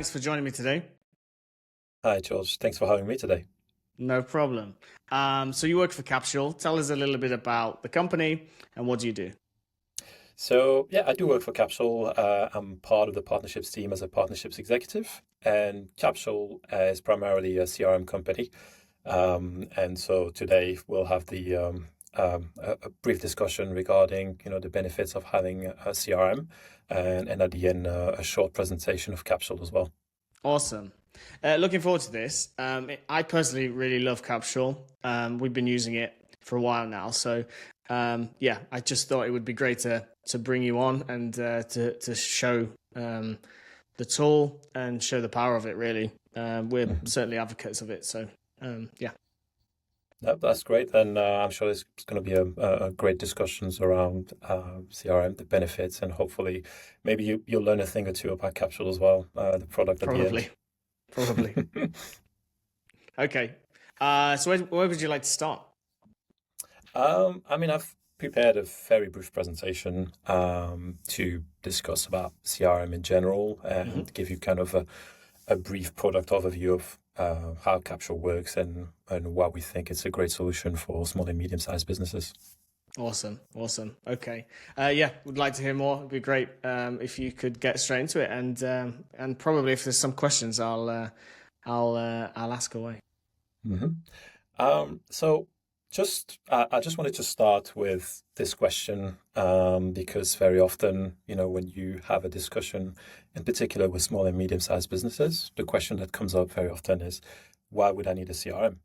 Thanks for joining me today. Hi, George. Thanks for having me today. No problem. So you work for Capsule. Tell us a little bit about the company and what do you do? So, yeah, I do work for Capsule. I'm part of the partnerships team as a partnerships executive, and Capsule is primarily a CRM company. And so today we'll have a brief discussion regarding, the benefits of having a CRM, and at the end, a short presentation of Capsule as well. Awesome. Looking forward to this. I personally really love Capsule. We've been using it for a while now. So, yeah, I just thought it would be great to bring you on and to show the tool and show the power of it, really. We're Mhm. certainly advocates of it. So, yeah. That's great. And I'm sure there's going to be a great discussions around CRM, the benefits, and hopefully maybe you'll learn a thing or two about Capsule as well, the product at the Probably. end. Probably. Okay. So where would you like to start? I mean, I've prepared a very brief presentation to discuss about CRM in general Hmm. and give you kind of a brief product overview of how Capsule works and why we think it's a great solution for small and medium-sized businesses. Awesome, awesome. Okay, yeah, would like to hear more. It'd be great if you could get straight into it, and probably if there's some questions, I'll ask away. hmm so I just wanted to start with this question because very often, when you have a discussion, in particular with small and medium-sized businesses, the question that comes up very often is, why would I need a CRM?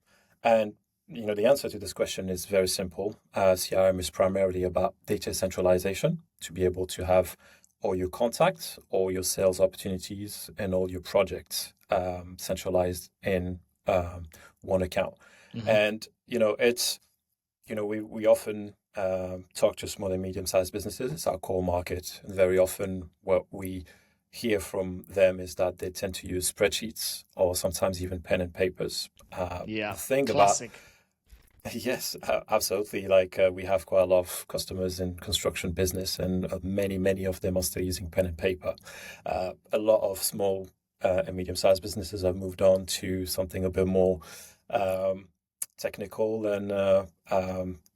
And the answer to this question is very simple. CRM is primarily about data centralization to be able to have all your contacts, all your sales opportunities, and all your projects centralized in one account. Hmm. And we often talk to small and medium-sized businesses. It's our core market, and very often what we hear from them is that they tend to use spreadsheets or sometimes even pen and papers. The Yeah, thing about classic. Yes, absolutely. Like we have quite a lot of customers in construction business, and many of them are still using pen and paper. A lot of small and medium-sized businesses have moved on to something a bit more um, technical and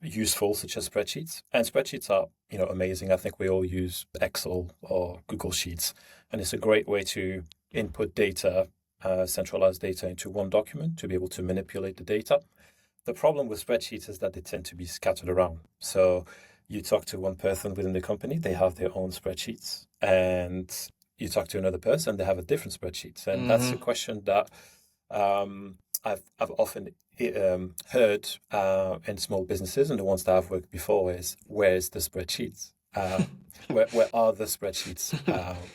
useful, such as spreadsheets. And spreadsheets are, amazing. I think we all use Excel or Google Sheets, and it's a great way to input data, centralized data into one document to be able to manipulate the data. The problem with spreadsheets is that they tend to be scattered around. So you talk to one person within the company, they have their own spreadsheets, and you talk to another person, they have a different spreadsheet. And that's Hmm. a question that I've often heard in small businesses, and the ones that I've worked before is, where's the spreadsheets? Where are the spreadsheets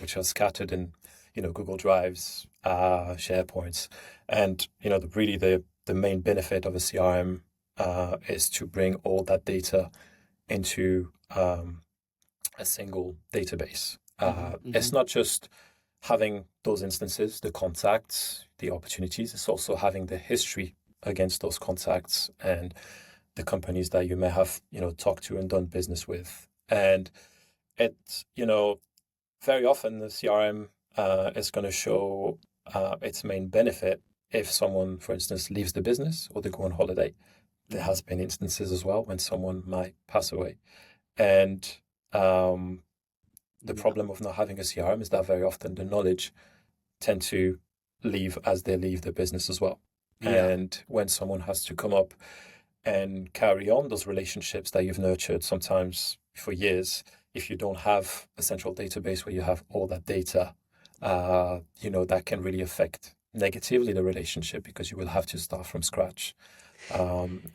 which are scattered in Google Drives, SharePoints, and the main benefit of a CRM is to bring all that data into a single database. Hmm. It's Hmm. not just having those instances, the contacts, the opportunities, it's also having the history against those contacts and the companies that you may have, talked to and done business with. And it's, very often the CRM is going to show its main benefit if someone, for instance, leaves the business or they go on holiday. There Hmm. has been instances as well when someone might pass away. And um, the Yeah. problem of not having a CRM is that very often the knowledge tend to leave as they leave the business as well. Yeah. And when someone has to come up and carry on those relationships that you've nurtured sometimes for years, if you don't have a central database where you have all that data, that can really affect negatively the relationship because you will have to start from scratch. And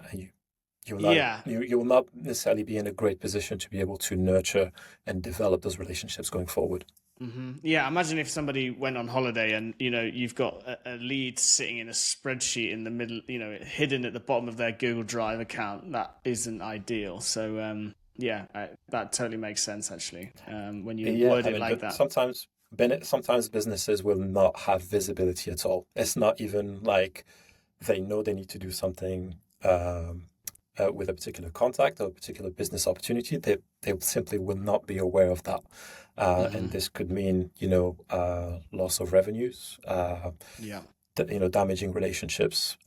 Yeah. you will not necessarily be in a great position to be able to nurture and develop those relationships going forward. Yeah, imagine if somebody went on holiday and you've got a lead sitting in a spreadsheet in the middle, hidden at the bottom of their Google Drive account. That isn't ideal. So yeah, that totally makes sense actually when you Yeah, word I it mean, like but that. sometimes businesses will not have visibility at all. It's not even like they know they need to do something with a particular contact or a particular business opportunity, they simply will not be aware of that. And this could mean, loss of revenues, Yeah. damaging relationships.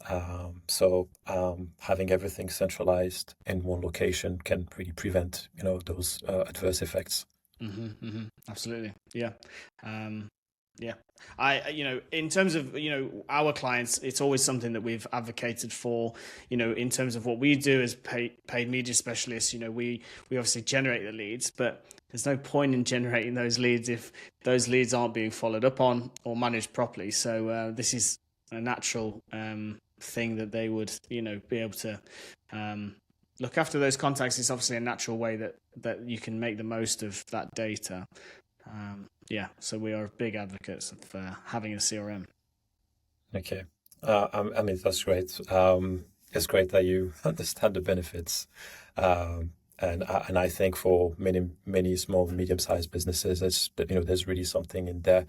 So having everything centralized in one location can really prevent, those adverse effects. Absolutely. Yeah. Yeah. In terms of, our clients, it's always something that we've advocated for, in terms of what we do as paid media specialists. We obviously generate the leads, but there's no point in generating those leads if those leads aren't being followed up on or managed properly. So this is a natural thing that they would, be able to look after those contacts. It's obviously a natural way that you can make the most of that data. So we are big advocates of having a CRM. Okay. I mean, that's great. It's great that you understand the benefits. And I think for many small and medium-sized businesses, there's really something in there.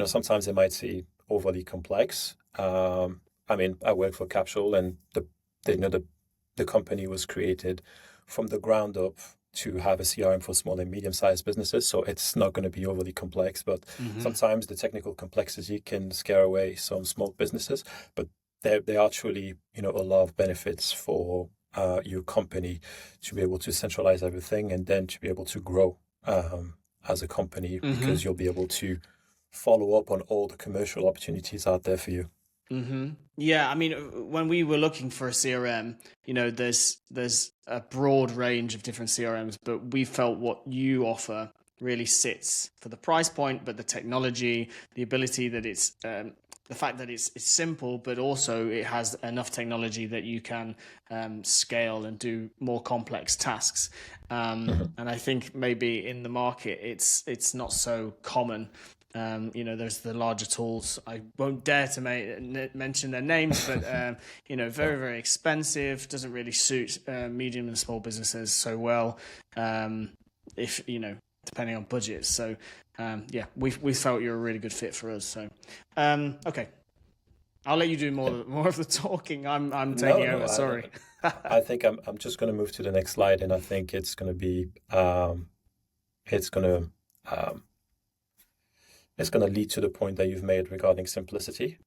Sometimes they might see overly complex. I mean, I work for Capsule, and the company was created from the ground up to have a CRM for small and medium-sized businesses. So it's not going to be overly complex, but sometimes the technical complexity can scare away some small businesses. But there are truly, a lot of benefits for your company to be able to centralize everything and then to be able to grow as a company, because you'll be able to follow up on all the commercial opportunities out there for you. Yeah, I mean, when we were looking for a CRM, there's a broad range of different CRMs, but we felt what you offer really sits for the price point, but the technology, the ability that it's the fact that it's simple, but also it has enough technology that you can scale and do more complex tasks. And I think maybe in the market, it's not so common. There's the larger tools. I won't dare to mention their names, but very, very expensive. Doesn't really suit medium and small businesses so well. If depending on budgets. So we felt you're a really good fit for us. So okay, I'll let you do more of the talking. I'm taking over. Sorry. I think I'm just going to move to the next slide, and I think it's going to be it's going to lead to the point that you've made regarding simplicity.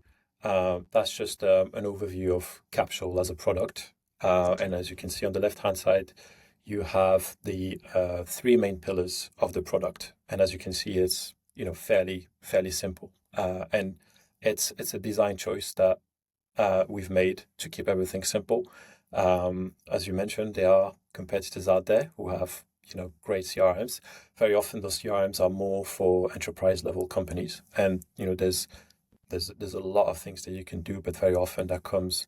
That's just an overview of Capsule as a product. And as you can see on the left-hand side, you have the three main pillars of the product. And as you can see, it's fairly simple. And it's a design choice that we've made to keep everything simple. As you mentioned, there are competitors out there who have great CRMs. Very often those CRMs are more for enterprise level companies, and there's a lot of things that you can do, but very often that comes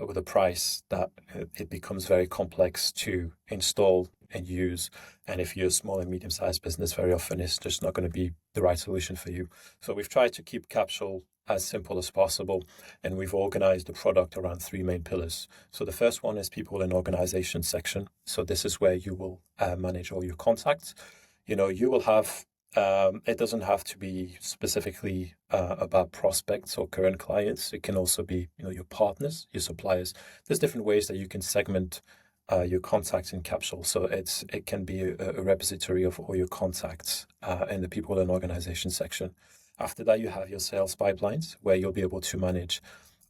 with a price that it becomes very complex to install and use. And if you're a small and medium-sized business, very often it's just not going to be the right solution for you. So we've tried to keep Capsule as simple as possible, and we've organized the product around three main pillars. So the first one is people and organization section. So this is where you will manage all your contacts. You will have, it doesn't have to be specifically about prospects or current clients. It can also be, your partners, your suppliers. There's different ways that you can segment your contacts in Capsule. So it can be a repository of all your contacts in the people and organization section. After that, you have your sales pipelines, where you'll be able to manage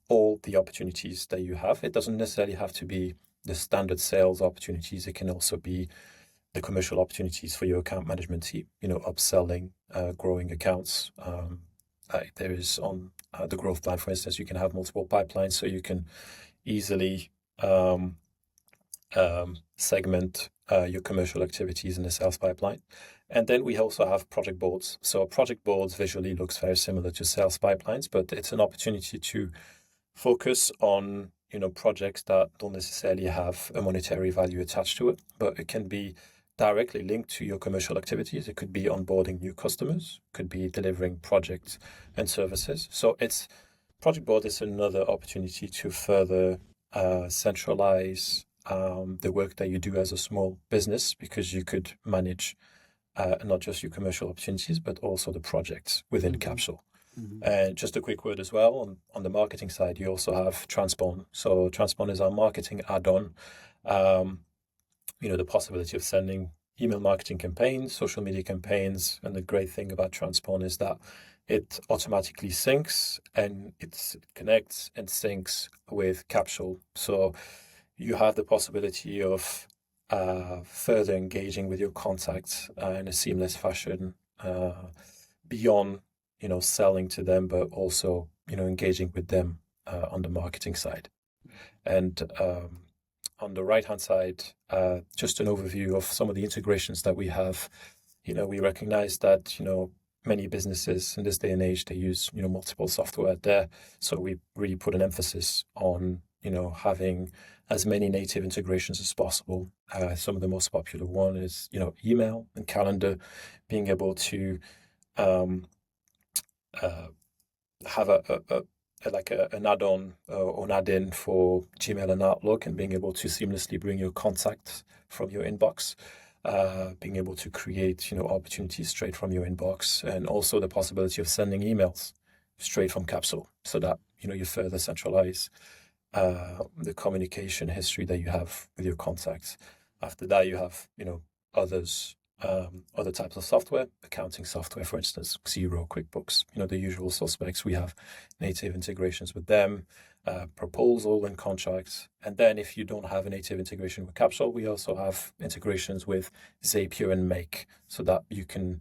all the opportunities that you have. It doesn't necessarily have to be the standard sales opportunities. It can also be the commercial opportunities for your account management team, upselling, growing accounts. There is on the growth plan, for instance, you can have multiple pipelines, so you can easily segment your commercial activities in the sales pipeline. And then we also have project boards. So project boards visually looks very similar to sales pipelines, but it's an opportunity to focus on projects that don't necessarily have a monetary value attached to it, but it can be directly linked to your commercial activities. It could be onboarding new customers, could be delivering projects and services. So project board is another opportunity to further centralize the work that you do as a small business, because you could manage not just your commercial opportunities, but also the projects within Capsule. And just a quick word as well on the marketing side, you also have Transpon. So Transpon is our marketing add-on. The possibility of sending email marketing campaigns, social media campaigns, and the great thing about Transpon is that it automatically syncs and it connects and syncs with Capsule. So you have the possibility of further engaging with your contacts in a seamless fashion beyond selling to them, but also engaging with them on the marketing side. And on the right hand side, just an overview of some of the integrations that we have. We recognize that many businesses in this day and age, they use multiple software there, so we really put an emphasis on having as many native integrations as possible. Some of the most popular one is email and calendar, being able to have an add-on or an add-in for Gmail and Outlook, and being able to seamlessly bring your contacts from your inbox, being able to create opportunities straight from your inbox, and also the possibility of sending emails straight from Capsule, so that you further centralize the communication history that you have with your contacts. After that, you have other types of software, accounting software, for instance, Xero, QuickBooks, the usual suspects. We have native integrations with them, proposal and contracts. And then if you don't have a native integration with Capsule, we also have integrations with Zapier and Make, so that you can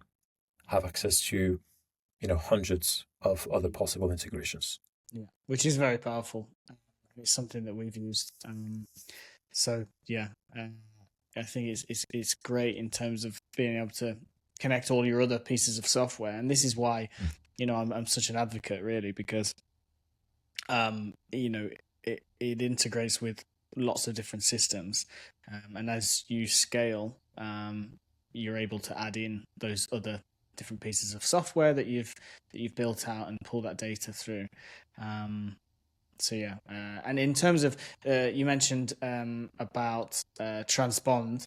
have access to hundreds of other possible integrations. Yeah, which is very powerful. It's something that we've used. So yeah, I think it's great in terms of being able to connect all your other pieces of software, and this is why I'm such an advocate, really, because it integrates with lots of different systems, and as you scale, you're able to add in those other different pieces of software that you've built out and pull that data through. So yeah, and in terms of you mentioned about Transpond,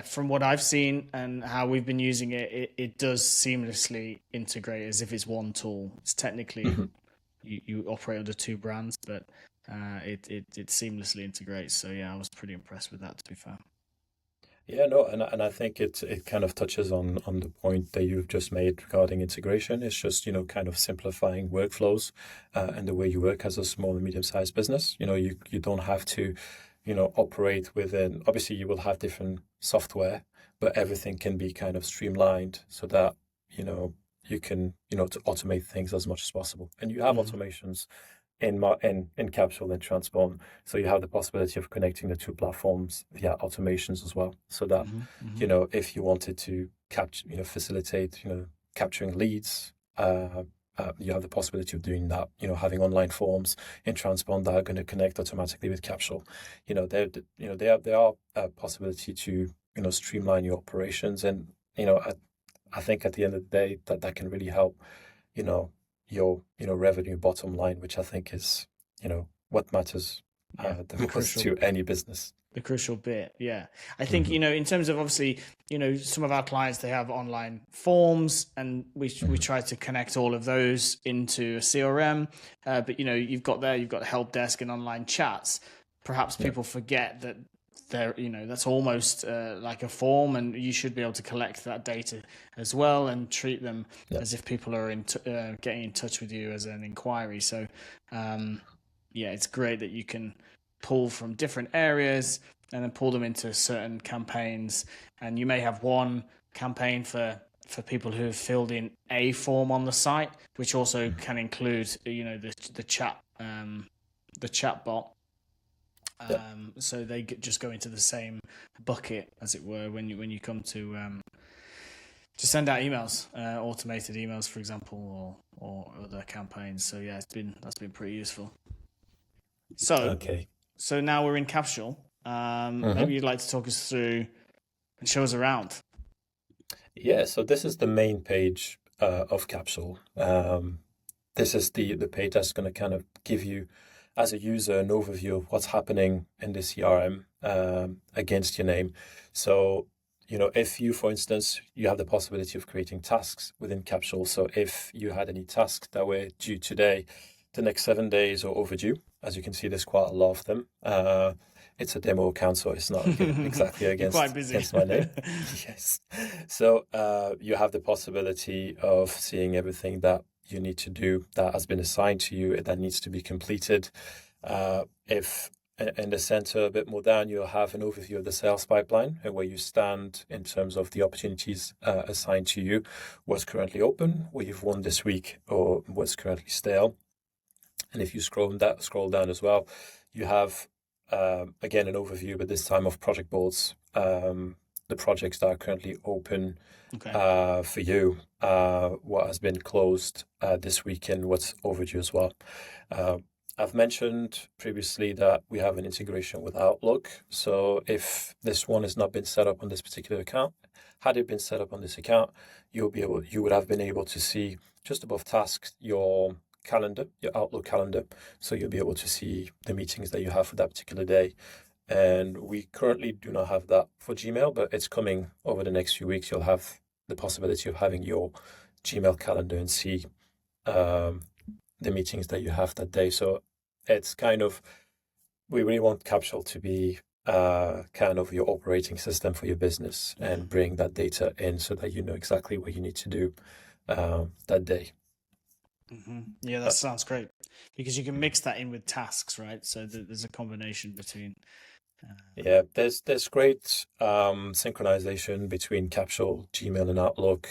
from what I've seen and how we've been using it, it does seamlessly integrate as if it's one tool. It's technically you operate under two brands, but it seamlessly integrates. So yeah, I was pretty impressed with that, to be fair. Yeah, no, and I think it kind of touches on the point that you've just made regarding integration. It's just kind of simplifying workflows and the way you work as a small and medium-sized business. You don't have to operate within. Obviously, you will have different software, but everything can be kind of streamlined so that you can to automate things as much as possible. And you have automations in Capsule and Transpon, so you have the possibility of connecting the two platforms via automations as well, so that if you wanted to facilitate capturing leads, you have the possibility of doing that, having online forms in Transpon that are going to connect automatically with Capsule. There are a possibility to streamline your operations, and I think at the end of the day that can really help your revenue bottom line, which I think is what matters the most to any business. The crucial bit, yeah. I think in terms of, obviously, some of our clients, they have online forms, and we try to connect all of those into a CRM. But you've got help desk and online chats. Perhaps people forget that that's almost like a form, and you should be able to collect that data as well and treat them as if people are getting in touch with you as an inquiry. So it's great that you can pull from different areas and then pull them into certain campaigns, and you may have one campaign for people who have filled in a form on the site, which also can include the chat bot. So they just go into the same bucket, as it were, when you come to send out emails, automated emails, for example, or other campaigns. So yeah, that's been pretty useful. So now we're in Capsule. Maybe you'd like to talk us through and show us around. Yeah, so this is the main page of Capsule. This is the page that's going to kind of give you, as a user, an overview of what's happening in the CRM against your name. So if you, for instance, you have the possibility of creating tasks within Capsule. So if you had any tasks that were due today, the next 7 days or overdue, as you can see, there's quite a lot of them. It's a demo account, so it's not exactly You're quite busy. against my name. Yes. So you have the possibility of seeing everything that you need to do that has been assigned to you that needs to be completed. If in the center, a bit more down, you'll have an overview of the sales pipeline and where you stand in terms of the opportunities assigned to you, what's currently open, what you've won this week, or what's currently stale. And if you scroll down as well, you have, again, an overview, but this time of project boards, the projects that are currently open for you, what has been closed this week, and what's overdue as well. I've mentioned previously that we have an integration with Outlook. So if this one has not been set up on this particular account, had it been set up on this account, you would have been able to see just above tasks your calendar, your Outlook calendar. So you'll be able to see the meetings that you have for that particular day. And we currently do not have that for Gmail, but it's coming over the next few weeks. You'll have the possibility of having your Gmail calendar and see the meetings that you have that day. So it's kind of, we really want Capsule to be kind of your operating system for your business and bring that data in so that you know exactly what you need to do that day. Yeah, that sounds great, because you can mix that in with tasks, right? So there's a combination between. Yeah, there's great synchronization between Capsule, Gmail, and Outlook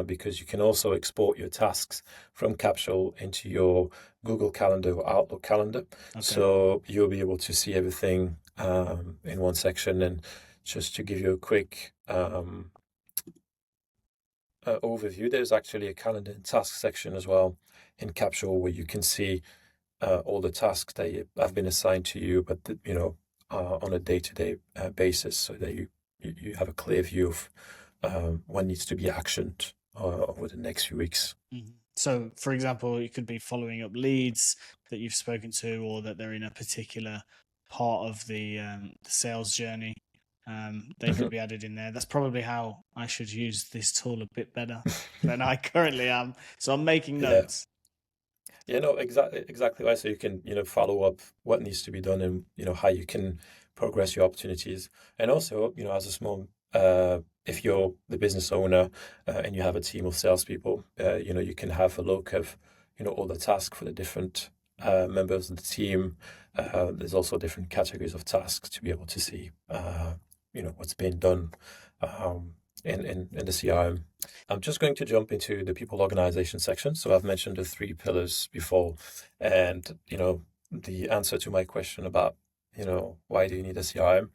because you can also export your tasks from Capsule into your Google Calendar or Outlook calendar. So you'll be able to see everything in one section. And just to give you a quick overview, there's actually a calendar and task section as well in Capsule where you can see all the tasks that have been assigned to you, but on a day-to-day basis, so that you have a clear view of what needs to be actioned over the next few weeks. So, for example, it could be following up leads that you've spoken to, or that they're in a particular part of the sales journey. They could be added in there. That's probably how I should use this tool a bit better than I currently am. So I'm making notes. Yeah, no, exactly right. So you can, follow up what needs to be done and, how you can progress your opportunities. And also, as a small, if you're the business owner and you have a team of salespeople, you can have a look of, all the tasks for the different members of the team. There's also different categories of tasks to be able to see, what's being done in the CRM. I'm just going to jump into the people organization section. So I've mentioned the 3 pillars before, and the answer to my question about why do you need a CRM?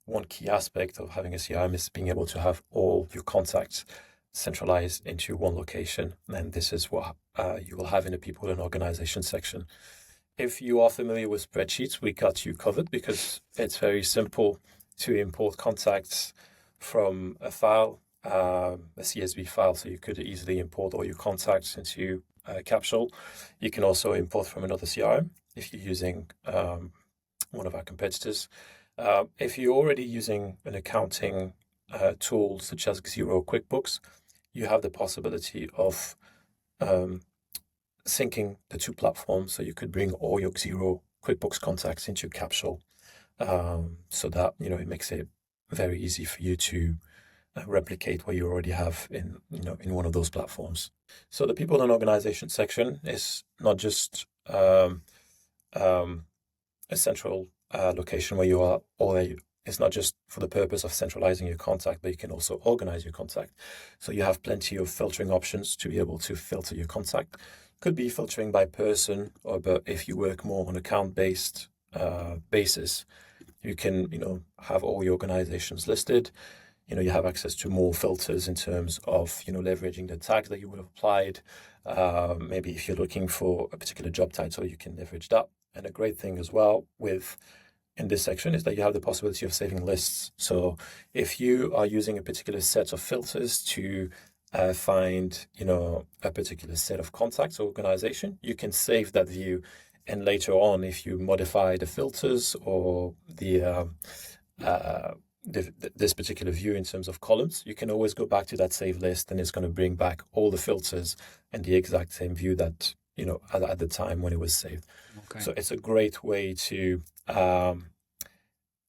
One key aspect of having a CRM is being able to have all your contacts centralized into one location, and this is what you will have in the people and organization section. If you are familiar with spreadsheets, we got you covered because it's very simple to import contacts from a file, a CSV file, so you could easily import all your contacts into Capsule. You can also import from another CRM if you're using one of our competitors. If you're already using an accounting tool such as Xero QuickBooks, you have the possibility of syncing the 2 platforms, so you could bring all your Xero QuickBooks contacts into Capsule, so that it makes it very easy for you to replicate what you already have in one of those platforms. So the people and organization section is not just a central location where you are, it's not just for the purpose of centralizing your contact, but you can also organize your contact. So you have plenty of filtering options to be able to filter your contact. Could be filtering by person, but if you work more on account-based basis, you can, have all your organizations listed. You have access to more filters in terms of, leveraging the tags that you would have applied. Maybe if you're looking for a particular job title, you can leverage that. And a great thing as well in this section is that you have the possibility of saving lists. So if you are using a particular set of filters to find, a particular set of contacts or organization, you can save that view. And later on, if you modify the filters or the this particular view in terms of columns, you can always go back to that save list, and it's going to bring back all the filters and the exact same view that, at the time when it was saved. Okay. So it's a great way to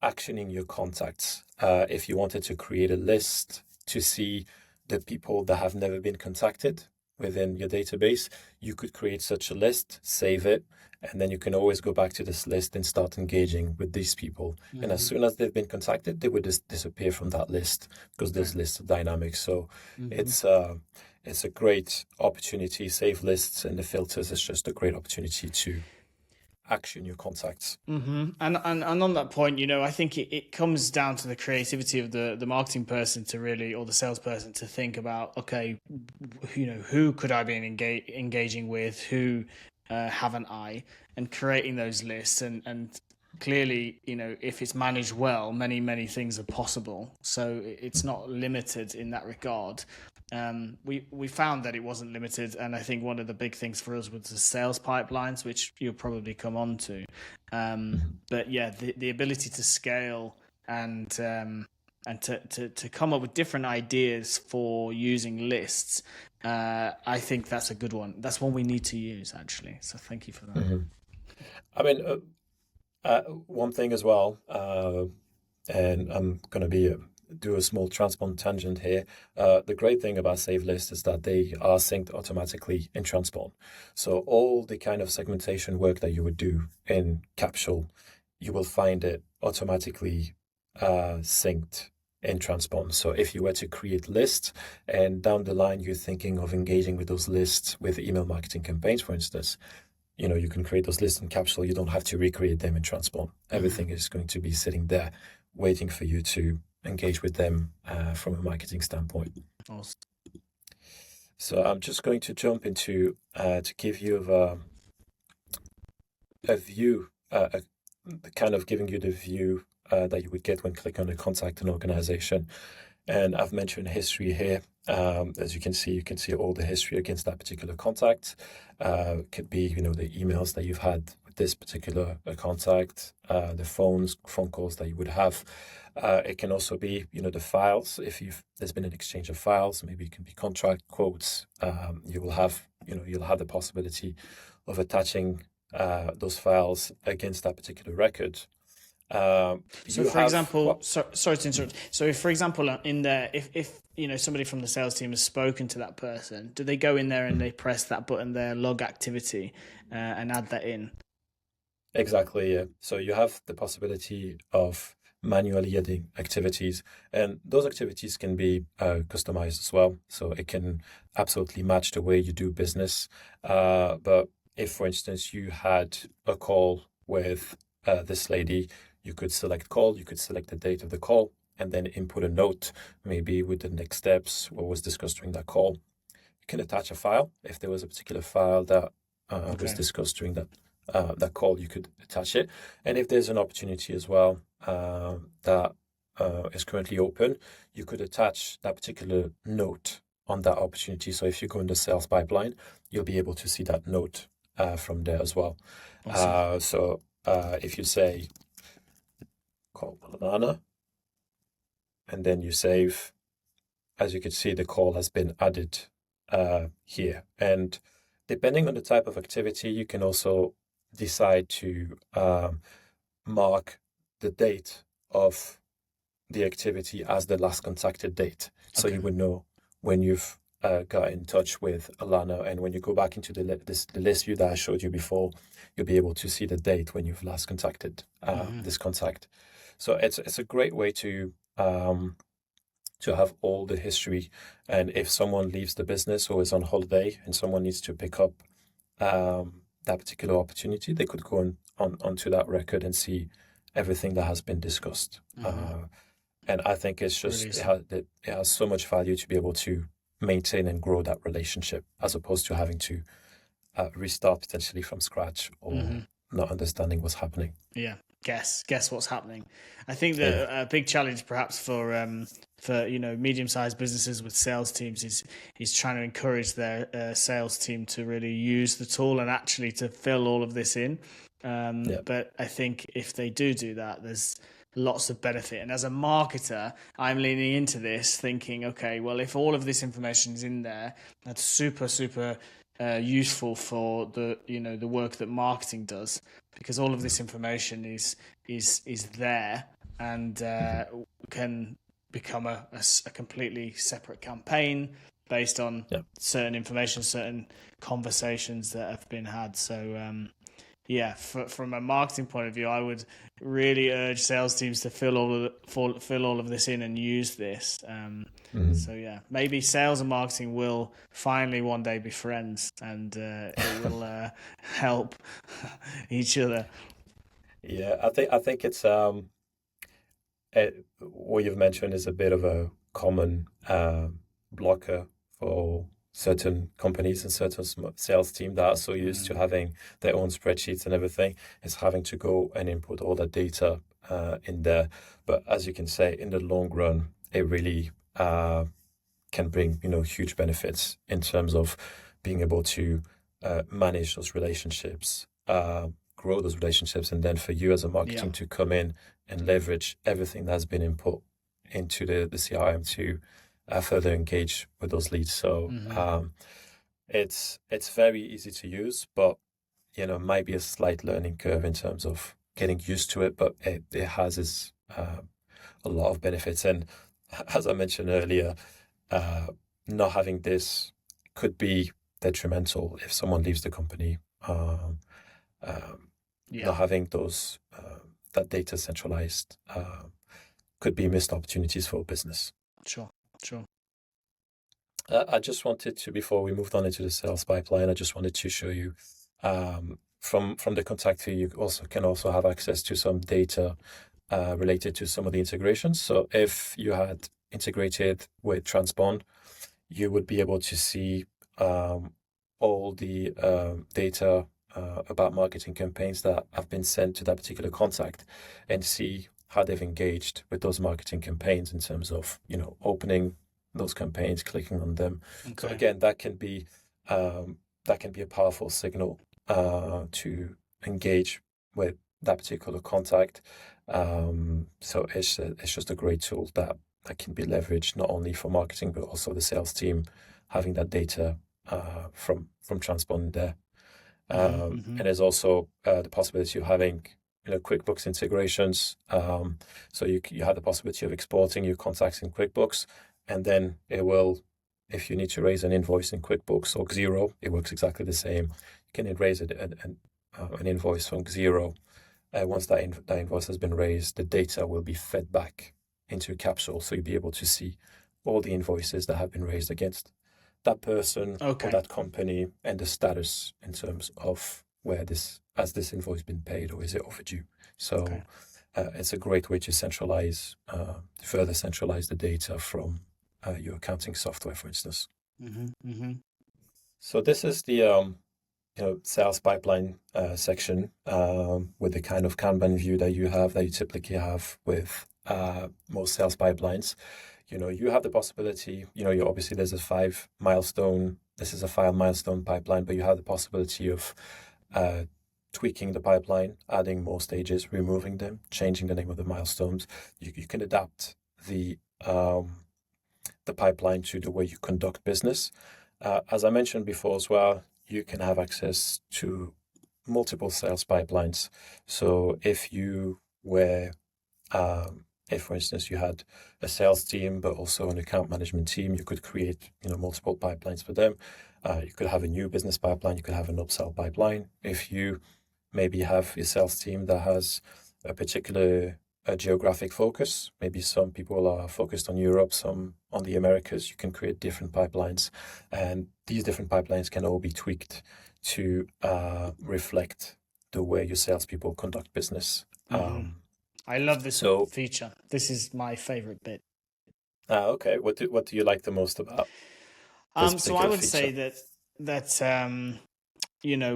actioning your contacts. If you wanted to create a list to see the people that have never been contacted within your database, you could create such a list, save it, and then you can always go back to this list and start engaging with these people. And as soon as they've been contacted, they would just disappear from that list, because those lists are dynamic. So it's a great opportunity. Save lists and the filters is just a great opportunity to action your contacts. And on that point, I think it comes down to the creativity of the marketing person to really, or the salesperson, to think about, okay, who could I be engaging with, who haven't I, and creating those lists. And clearly, if it's managed well, many things are possible. So it's not limited in that regard. We found that it wasn't limited, and I think one of the big things for us was the sales pipelines, which you'll probably come on to. But yeah, the ability to scale and to come up with different ideas for using lists, I think that's a good one. That's one we need to use, actually. So thank you for that. I mean, one thing as well, and I'm going to do a small transpond tangent here. The great thing about save lists is that they are synced automatically in transpond. So all the kind of segmentation work that you would do in Capsule, you will find it automatically synced in transpond. So if you were to create lists and down the line you're thinking of engaging with those lists with email marketing campaigns, for instance, you can create those lists in Capsule. You don't have to recreate them in transpond. Everything is going to be sitting there waiting for you to engage with them from a marketing standpoint. Awesome. So I'm just going to jump into to give you a view, kind of giving you the view that you would get when clicking on the contact an organization. And I've mentioned history here. As you can see all the history against that particular contact. Could be, the emails that you've had with this particular contact, the phone calls that you would have. It can also be, the files. If there's been an exchange of files, maybe it can be contract quotes. You will have, you'll have the possibility of attaching those files against that particular record. So for example, sorry to interrupt. So if, for example, in there, if somebody from the sales team has spoken to that person, do they go in there and they press that button there, log activity, and add that in? Exactly, yeah. So you have the possibility of manually adding activities, and those activities can be customized as well. So it can absolutely match the way you do business. But if, for instance, you had a call with this lady, you could select call, you could select the date of the call, and then input a note, maybe with the next steps, what was discussed during that call. You can attach a file. If there was a particular file that was discussed during that call, you could attach it. And if there's an opportunity as well that is currently open, you could attach that particular note on that opportunity. So if you go in the sales pipeline, you'll be able to see that note from there as well. Awesome. So if you say call Alana, and then you save, as you can see, the call has been added here. And depending on the type of activity, you can also decide to mark the date of the activity as the last contacted date. So you would know when you've got in touch with Alana, and when you go back into the list view that I showed you before, you'll be able to see the date when you've last contacted this contact. So it's a great way to have all the history. And if someone leaves the business or is on holiday and someone needs to pick up that particular opportunity, they could go onto that record and see everything that has been discussed. And I think it's just it has so much value to be able to maintain and grow that relationship, as opposed to having to restart potentially from scratch or not understanding what's happening. Yeah, guess what's happening. I think that a big challenge perhaps for medium-sized businesses with sales teams is trying to encourage their sales team to really use the tool and actually to fill all of this in. But I think if they do that, lots of benefit. And as a marketer, I'm leaning into this thinking, okay, well, if all of this information is in there, that's super, super useful for the work that marketing does, because all of this information is there and can become a completely separate campaign based on certain information, certain conversations that have been had. So from a marketing point of view, I would really urge sales teams to fill all of this in and use this. So yeah, maybe sales and marketing will finally one day be friends, and it will help each other. Yeah, I think it's what you've mentioned is a bit of a common blocker for certain companies and certain sales team that are so used to having their own spreadsheets and everything, is having to go and input all that data in there. But as you can say, in the long run, it really can bring huge benefits in terms of being able to manage those relationships, grow those relationships, and then for you as a marketing to come in and leverage everything that's been input into the CRM to further engage with those leads. So it's very easy to use, but might be a slight learning curve in terms of getting used to it. But it has its a lot of benefits, and as I mentioned earlier, not having this could be detrimental if someone leaves the company. Not having those that data centralized could be missed opportunities for business. Sure. I just wanted to, before we moved on into the sales pipeline, I just wanted to show you from the contact fee, you can also have access to some data related to some of the integrations. So if you had integrated with Transpond, you would be able to see all the data about marketing campaigns that have been sent to that particular contact, and see how they've engaged with those marketing campaigns in terms of opening those campaigns, clicking on them. Okay. So again, that can be a powerful signal to engage with that particular contact. So it's just a great tool that can be leveraged not only for marketing but also the sales team having that data from Transpond there. And there's also the possibility of having QuickBooks integrations. So you have the possibility of exporting your contacts in QuickBooks, and then it will, if you need to raise an invoice in QuickBooks or Xero, it works exactly the same. You can raise an invoice from Xero. Once that invoice has been raised, the data will be fed back into Capsule, so you'll be able to see all the invoices that have been raised against that person or that company, and the status in terms of has this invoice been paid or is it overdue. So it's a great way to further centralize the data from your accounting software, for instance. So this is the sales pipeline section with the kind of Kanban view that you typically have with most sales pipelines. You have the possibility, obviously this is a 5 milestone pipeline, but you have the possibility of tweaking the pipeline, adding more stages, removing them, changing the name of the milestones. You can adapt the pipeline to the way you conduct business. As I mentioned before as well, you can have access to multiple sales pipelines. So if for instance, you had a sales team, but also an account management team, you could create, multiple pipelines for them. You could have a new business pipeline. You could have an upsell pipeline. If you maybe have a sales team that has a particular geographic focus, maybe some people are focused on Europe, some on the Americas, you can create different pipelines. And these different pipelines can all be tweaked to reflect the way your salespeople conduct business. I love this feature. This is my favorite bit. Okay. What do you like the most about this so I would feature? say that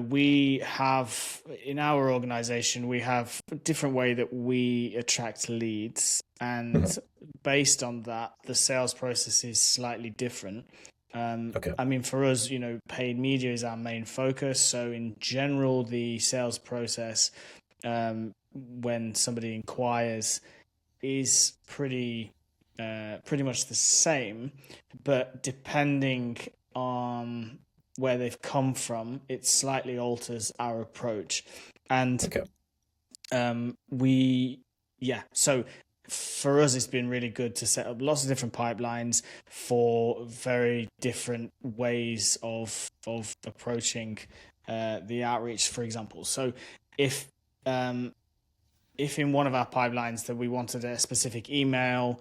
we have in our organization, we have a different way that we attract leads, and based on that, the sales process is slightly different. I mean, for us, paid media is our main focus. So in general, the sales process, when somebody inquires, is pretty much the same, but depending on where they've come from, it slightly alters our approach. And Okay. So for us, it's been really good to set up lots of different pipelines for very different ways of approaching the outreach, for example. So if in one of our pipelines that we wanted a specific email,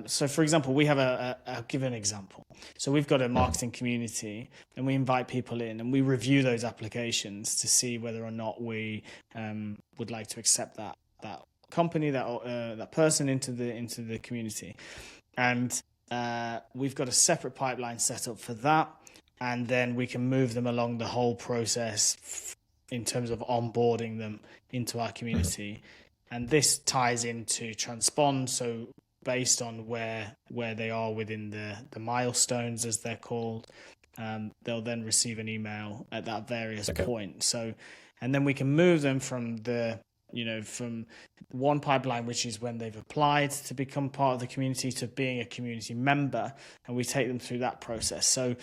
so for example, we have I'll give an example. So we've got a marketing community and we invite people in and we review those applications to see whether or not we would like to accept that company, that person into the community. And we've got a separate pipeline set up for that. And then we can move them along the whole process in terms of onboarding them into our community. And this ties into transpond. So based on where they are within the milestones, as they're called, they'll then receive an email at that various point. So, and then we can move them from from one pipeline, which is when they've applied to become part of the community, to being a community member, and we take them through that process. So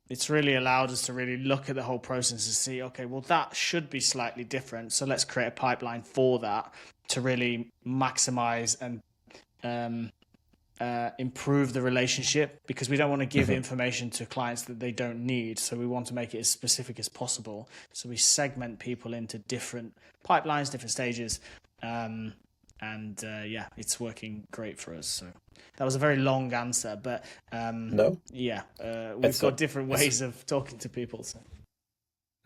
it's really allowed us to really look at the whole process and see, okay, well, that should be slightly different. So let's create a pipeline for that to really maximize and improve the relationship, because we don't want to give information to clients that they don't need. So we want to make it as specific as possible. So we segment people into different pipelines, different stages. It's working great for us. So that was a very long answer, but we've got different ways of talking to people. So.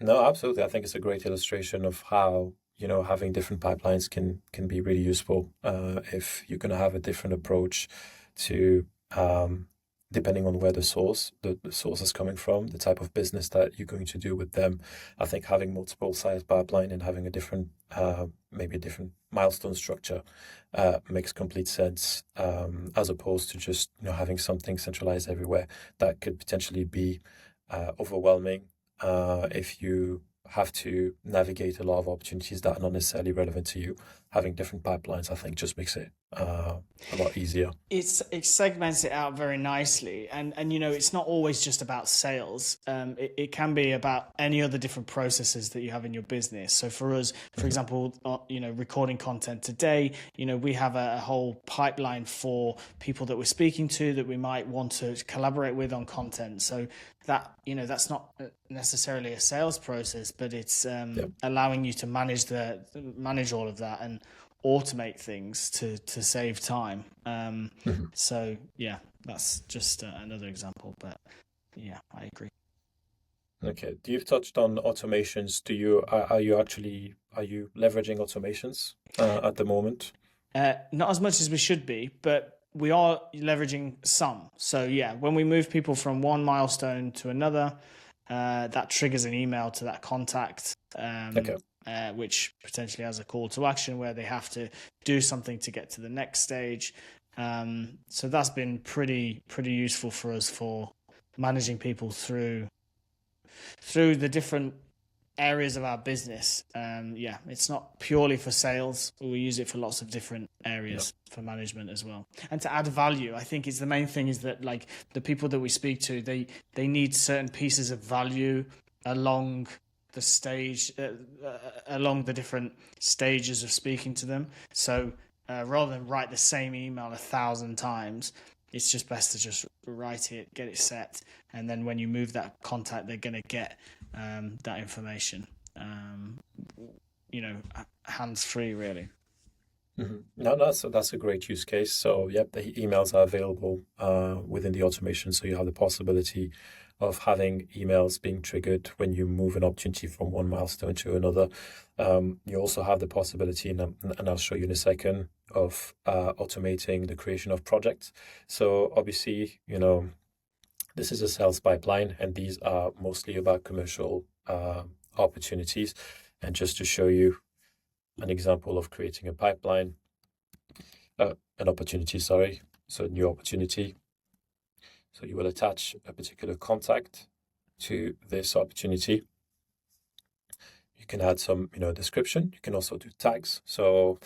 No, absolutely. I think it's a great illustration of how, having different pipelines can be really useful if you're going to have a different approach to depending on where the source is coming from, the type of business that you're going to do with them. I think having multiple size pipeline and having a different, maybe a different milestone structure makes complete sense, as opposed to just having something centralized everywhere that could potentially be overwhelming if you have to navigate a lot of opportunities that are not necessarily relevant to you. Having different pipelines, I think, just makes it a lot easier. It segments it out very nicely, and it's not always just about sales. It can be about any other different processes that you have in your business. So for us, for example, recording content today, we have a whole pipeline for people that we're speaking to that we might want to collaborate with on content. So that that's not necessarily a sales process, but it's allowing you to manage all of that and automate things to save time. So that's just another example, but I agree. Okay, you've touched on automations. Are you leveraging automations at the moment? Not as much as we should be, but we are leveraging some. So when we move people from one milestone to another, that triggers an email to that contact, which potentially has a call to action where they have to do something to get to the next stage. So that's been pretty useful for us for managing people through the different areas of our business. It's not purely for sales. We use it for lots of different areas for management as well. And to add value, I think the main thing is that, like, the people that we speak to, they need certain pieces of value along the stage, along the different stages of speaking to them. So rather than write the same email 1,000 times, it's just best to just write it, get it set, and then when you move that contact, they're going to get that information, hands-free, really. Mm-hmm. No, that's a great use case. So, the emails are available within the automation, so you have the possibility of having emails being triggered when you move an opportunity from one milestone to another. You also have the possibility, and I'll show you in a second, of automating the creation of projects. So obviously, this is a sales pipeline, and these are mostly about commercial opportunities. And just to show you an example of creating a pipeline, an opportunity, sorry. So new opportunity. So you will attach a particular contact to this opportunity. You can add some, description. You can also do tags. So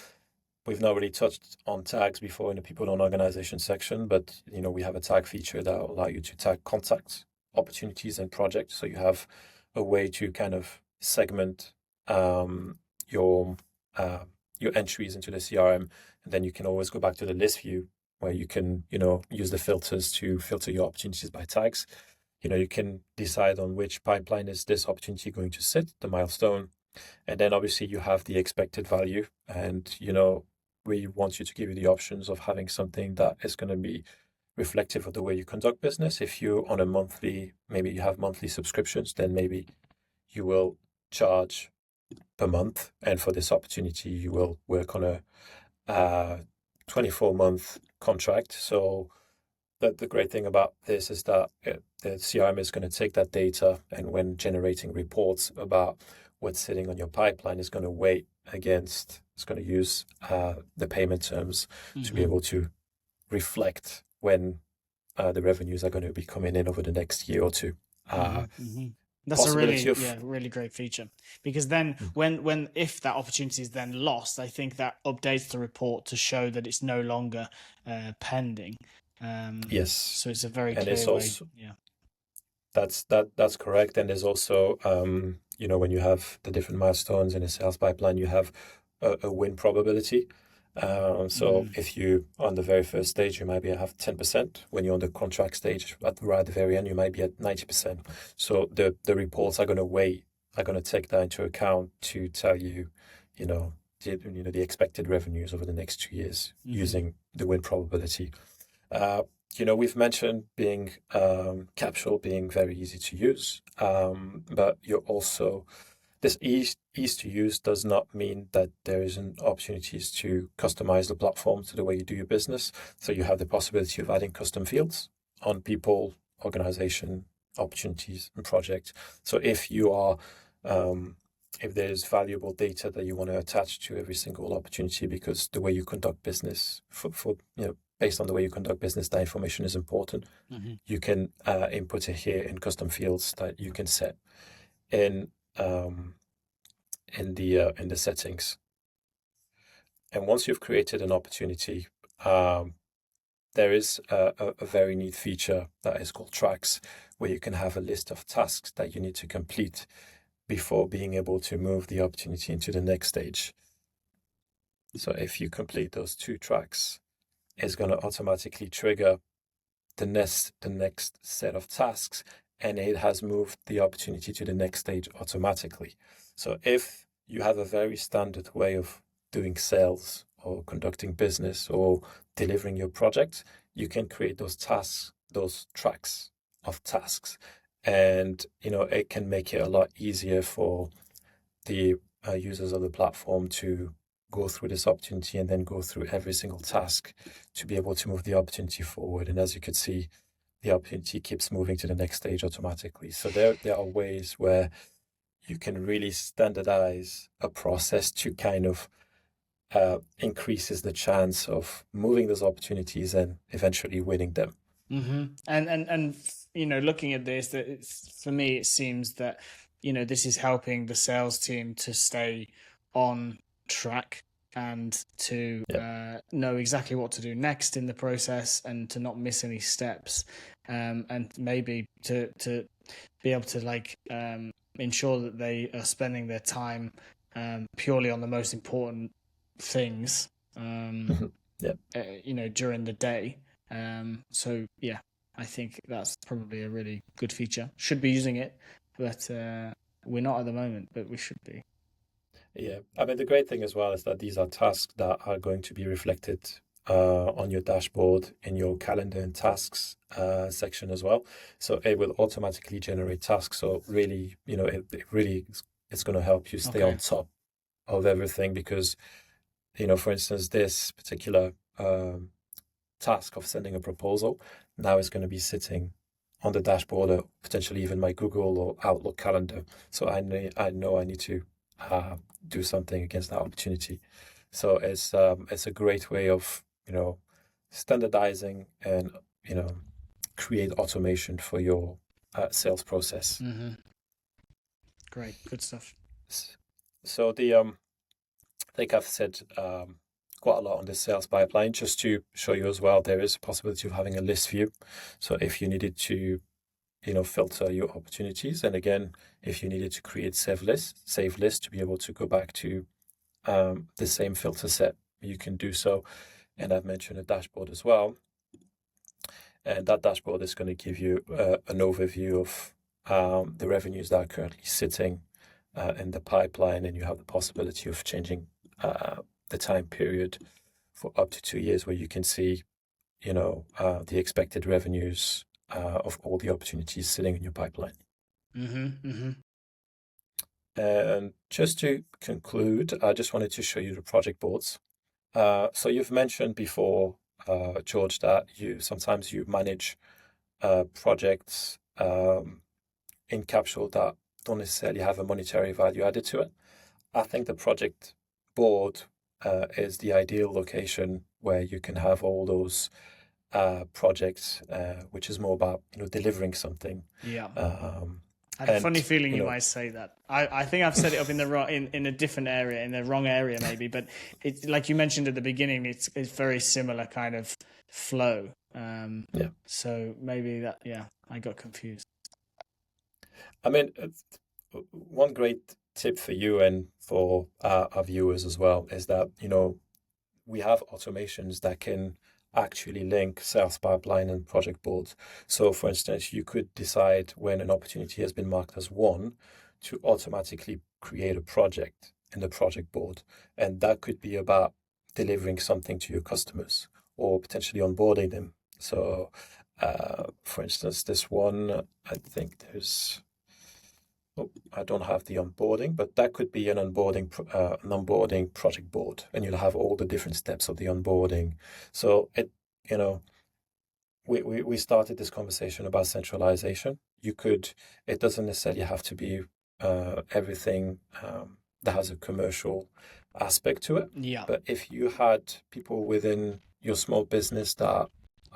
we've not really touched on tags before in the people and organization section, but we have a tag feature that will allow you to tag contacts, opportunities, and projects. So you have a way to kind of segment your entries into the CRM, and then you can always go back to the list view where you can use the filters to filter your opportunities by tags. You can decide on which pipeline is this opportunity going to sit, the milestone, and then obviously you have the expected value, and we want you to give you the options of having something that is going to be reflective of the way you conduct business. If you're on maybe you have monthly subscriptions, then maybe you will charge per month, and for this opportunity you will work on a 24-month contract. So the great thing about this is that the CRM is going to take that data, and when generating reports about what's sitting on your pipeline, is going to weigh against, it's going to use the payment terms to be able to reflect when the revenues are going to be coming in over the next year or two. That's a really great feature, because then if that opportunity is then lost, I think that updates the report to show that it's no longer pending. Yes. So it's a very clear it's way. Also, that's correct. And there's also when you have the different milestones in a sales pipeline, you have a win probability. So if you on the very first stage, you might be have 10%. When you're on the contract stage at the very end, you might be at 90%. So the reports are going to take that into account to tell you, the expected revenues over the next 2 years using the win probability. We've mentioned being Capsule being very easy to use, but you're also this ease to use does not mean that there isn't opportunities to customize the platform to the way you do your business. So you have the possibility of adding custom fields on people, organization, opportunities, and projects. So if you are, if there's valuable data that you want to attach to every single opportunity, because the way you conduct business, based on the way you conduct business, that information is important. You can input it here in custom fields that you can set in the settings. And once you've created an opportunity, there is a very neat feature that is called tracks, where you can have a list of tasks that you need to complete before being able to move the opportunity into the next stage. So if you complete those 2 tracks, it's going to automatically trigger the next set of tasks, and it has moved the opportunity to the next stage automatically. So if you have a very standard way of doing sales or conducting business or delivering your project, you can create those tasks, those tracks of tasks, and it can make it a lot easier for the users of the platform to go through this opportunity and then go through every single task to be able to move the opportunity forward. And as you could see, the opportunity keeps moving to the next stage automatically. So there are ways where you can really standardize a process to kind of increases the chance of moving those opportunities and eventually winning them. And looking at this, for me, it seems that this is helping the sales team to stay on track and to know exactly what to do next in the process, and to not miss any steps, and maybe to be able to ensure that they are spending their time purely on the most important things during the day. So yeah, I think that's probably a really good feature. Should be using it, but we're not at the moment, but we should be. Yeah, I mean, the great thing as well is that these are tasks that are going to be reflected on your dashboard in your calendar and tasks section as well. So it will automatically generate tasks. So really, it's going to help you stay on top of everything, because, for instance, this particular task of sending a proposal now is going to be sitting on the dashboard, or potentially even my Google or Outlook calendar. So I know I need to do something against that opportunity. So it's a great way of standardizing and create automation for your sales process. Great, good stuff. So I think I've said quite a lot on the sales pipeline. Just to show you as well, there is a possibility of having a list view. So if you needed to, filter your opportunities, and again, if you needed to create save lists to be able to go back to the same filter set, you can do so. And I've mentioned a dashboard as well. And that dashboard is going to give you an overview of the revenues that are currently sitting in the pipeline, and you have the possibility of changing the time period for up to 2 years, where you can see, the expected revenues of all the opportunities sitting in your pipeline. And just to conclude, I just wanted to show you the project boards. So you've mentioned before, George, that sometimes you manage projects in Capsule that don't necessarily have a monetary value added to it. I think the project board is the ideal location where you can have all those projects, which is more about delivering something. Yeah. I had a funny feeling you might say that. I think I've set it up in the wrong, in a different area, in the wrong area maybe. But it's like you mentioned at the beginning, it's very similar kind of flow. So maybe that, I got confused. I mean, one great tip for you and for our viewers as well is that we have automations that can actually link sales pipeline and project boards. So for instance, you could decide when an opportunity has been marked as one to automatically create a project in the project board. And that could be about delivering something to your customers or potentially onboarding them. So for instance, this one, I think I don't have the onboarding, but that could be an onboarding project board, and you'll have all the different steps of the onboarding. So we started this conversation about centralization. It doesn't necessarily have to be everything that has a commercial aspect to it. Yeah. But if you had people within your small business that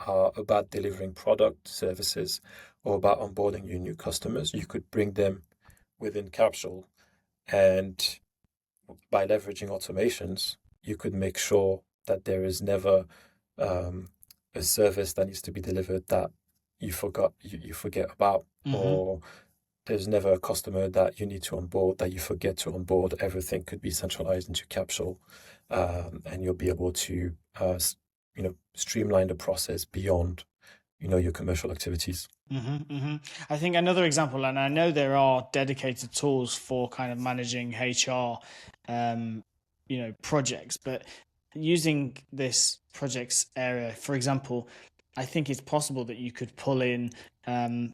are about delivering product, services, or about onboarding your new customers, you could bring them within Capsule, and by leveraging automations, you could make sure that there is never a service that needs to be delivered that you forget about, or there's never a customer that you need to onboard that you forget to onboard. Everything could be centralized into Capsule, and you'll be able to streamline the process beyond your commercial activities. I think another example, and I know there are dedicated tools for kind of managing HR, projects, but using this projects area, for example, I think it's possible that you could pull in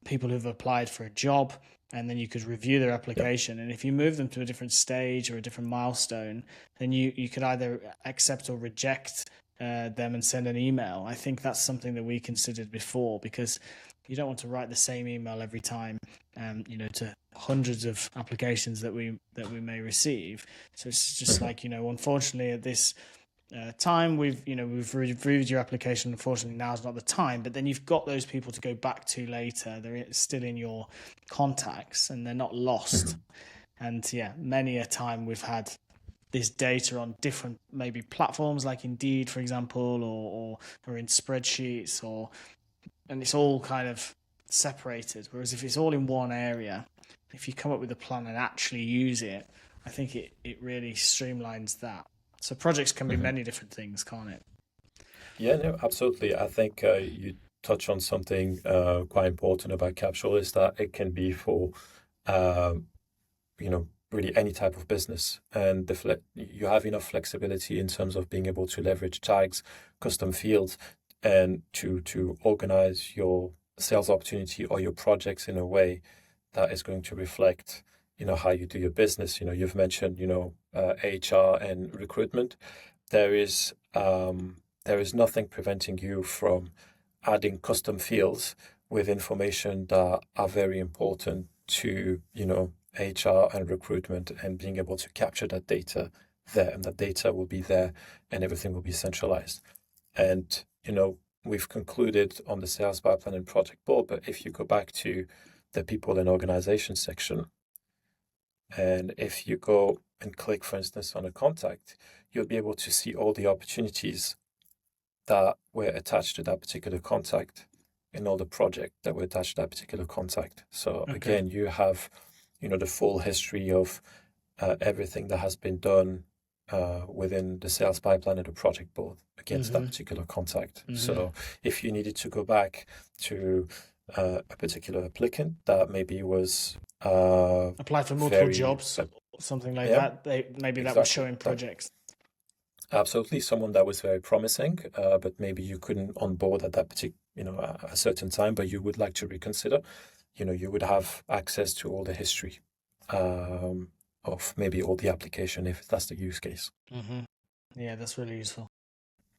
people who've applied for a job, and then you could review their application. And if you move them to a different stage or a different milestone, then you could either accept or reject them and send an email. I think that's something that we considered before, because you don't want to write the same email every time, to hundreds of applications that we may receive. So it's just like, unfortunately at this time we've reviewed your application. Unfortunately, now's not the time. But then you've got those people to go back to later. They're still in your contacts and they're not lost. And many a time we've had this data on different maybe platforms like Indeed, for example, or in spreadsheets, and it's all kind of separated. Whereas if it's all in one area, if you come up with a plan and actually use it, I think it really streamlines that. So projects can be many different things, can't it? Yeah, no, absolutely. I think you touch on something quite important about Capsule, is that it can be for really any type of business, and you have enough flexibility in terms of being able to leverage tags, custom fields, and to organize your sales opportunity or your projects in a way that is going to reflect how you do your business. You've mentioned HR and recruitment. There is nothing preventing you from adding custom fields with information that are very important to HR and recruitment, and being able to capture that data there, and that data will be there and everything will be centralized. And we've concluded on the sales pipeline and project board, but if you go back to the people and organization section, and if you go and click, for instance, on a contact, you'll be able to see all the opportunities that were attached to that particular contact and all the projects that were attached to that particular contact. So again, you have, the full history of everything that has been done within the sales pipeline and the project board against that particular contact. So if you needed to go back to a particular applicant that maybe was applied for multiple jobs, something like that, that was showing projects. Absolutely, someone that was very promising, but maybe you couldn't onboard at that particular, a certain time, but you would like to reconsider. You would have access to all the history of maybe all the application if that's the use case. Yeah, that's really useful.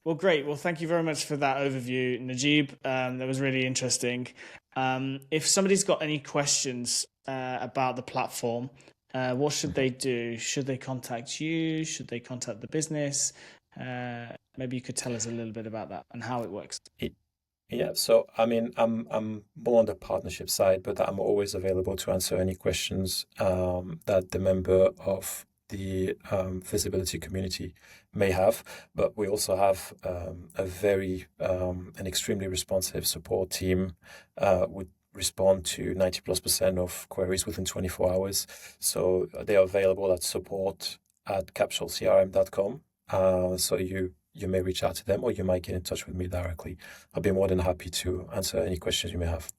Well, great. Well, thank you very much for that overview, Najib. That was really interesting. If somebody's got any questions about the platform, what should they do? Should they contact you? Should they contact the business? Maybe you could tell us a little bit about that and how it works. Yeah, so I mean, I'm more on the partnership side, but I'm always available to answer any questions that the member of the visibility community may have. But we also have an extremely responsive support team. Would respond to 90+% of queries within 24 hours. So they are available at support@capsulecrm.com. So you may reach out to them, or you might get in touch with me directly. I'll be more than happy to answer any questions you may have.